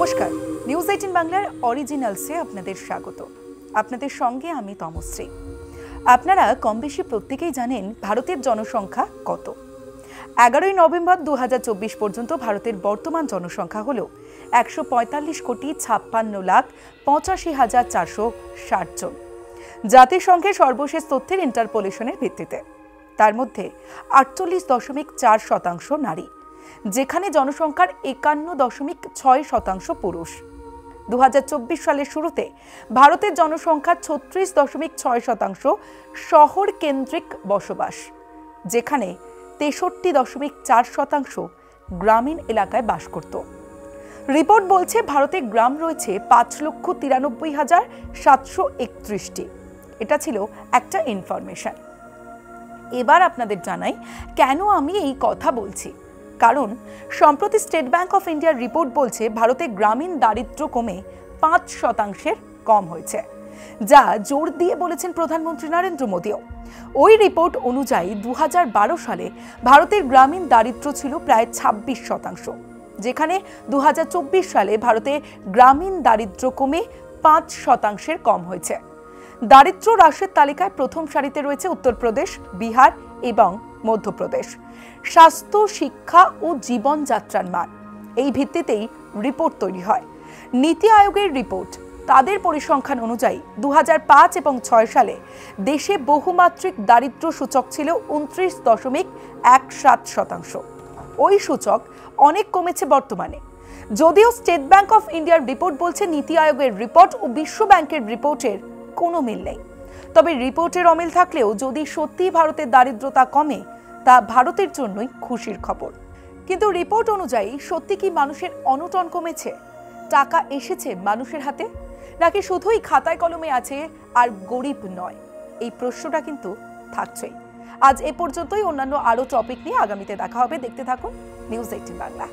নমস্কার, নিউজ 18 বাংলার অরিজিনালসে আপনাদের স্বাগত। আপনাদের সঙ্গে আমি তমশ্রী। আপনারা কম বেশি প্রত্যেকেই জানেন ভারতের জনসংখ্যা কত। 11 নভেম্বর 2024 পর্যন্ত ভারতের বর্তমান জনসংখ্যা হল 145,56,85,460 জন। জাতিসংঘের সর্বশেষ তথ্যের ইন্টারপোলেশনের ভিত্তিতে তার মধ্যে 48.4% নারী, যেখানে জনসংখ্যার 51.6% পুরুষ। 2024 সালের শুরুতে ভারতের জনসংখ্যার 36.6% শহর কেন্দ্রিক বসবাস, যেখানে 63.4% গ্রামীণ এলাকায় বাস করত। রিপোর্ট বলছে ভারতে গ্রাম রয়েছে 5,93,731টি। এটা ছিল একটা ইনফরমেশন। এবার আপনাদের জানাই কেন আমি এই কথা বলছি। কারণ সম্প্রতি স্টেট ব্যাংক অফ ইন্ডিয়ার রিপোর্ট বলছে ভারতে গ্রামীণ দারিদ্র্য কমে 5% কম হয়েছে, যা জোর দিয়ে বলেছেন প্রধানমন্ত্রী নরেন্দ্র মোদীও। ওই রিপোর্ট অনুযায়ী 2012 সালে ভারতের গ্রামীণ দারিদ্র্য ছিল প্রায় 26%, যেখানে 2024 সালে ভারতে গ্রামীণ দারিদ্র্য কমে 5% কম হয়েছে। দারিদ্র্য হ্রাসের তালিকায় প্রথম সারিতে রয়েছে উত্তরপ্রদেশ, বিহার এবং মধ্যপ্রদেশ। স্বাস্থ্য, শিক্ষা ও জীবনযাত্রার মান, এই ভিত্তিতেই রিপোর্ট তৈরি হয়। নীতি আয়োগের রিপোর্ট, তাদের পরিসংখ্যান অনুযায়ী 2005 এবং 6 সালে দেশে বহুমাত্রিক দারিদ্র্য সূচক ছিল 29.17%। ওই সূচক অনেক কমেছে বর্তমানে। যদিও স্টেট ব্যাংক অফ ইন্ডিয়ার রিপোর্ট বলছে নীতি আয়োগের রিপোর্ট ও বিশ্ব ব্যাংকের রিপোর্টের কোনো মিল নেই। তবে রিপোর্টের অমিল থাকলেও যদি সত্যি ভারতের দারিদ্রতা কমে, তা ভারতের জন্যই খুশির খবর। কিন্তু রিপোর্ট অনুযায়ী সত্যি কি মানুষের অনটন কমেছে? টাকা এসেছে মানুষের হাতে, নাকি শুধুই খাতায় কলমে আছে আর গরিব নয়? এই প্রশ্নটা কিন্তু থাকছেই। আজ এ পর্যন্তই। অন্যান্য আরো টপিক নিয়ে আগামীতে দেখা হবে। দেখতে থাকুন নিউজ 18 বাংলা।